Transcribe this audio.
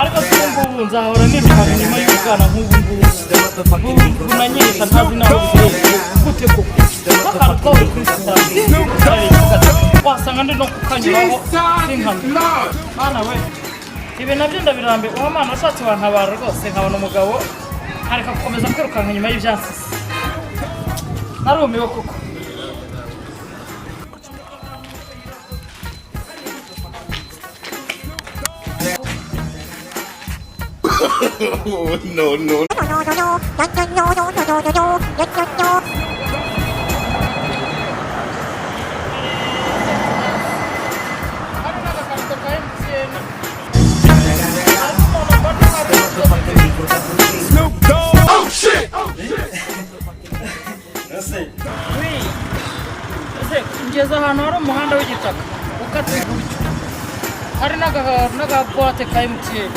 ariko ubu nzahora nirukanka nyuma y'ubwana nk'ubu ngubu unanyesha ntazi naho bigiye gute koko bakara twawe kuri sitasiyo wasanga ndi no kukanyuraho sinkana mana we ibi nabyo ndabirambe uwo mana washatse wantabara rwose nkabona umugabo areka gukomeza kwirukanka nyuma y'ibyansisi narumiwe koko. No, no. Snoop Dogg. Oh shit! Ngeze ahantu hari umuhanda w'igitaka ukatse gutyo hari n'agabuwate ka MTN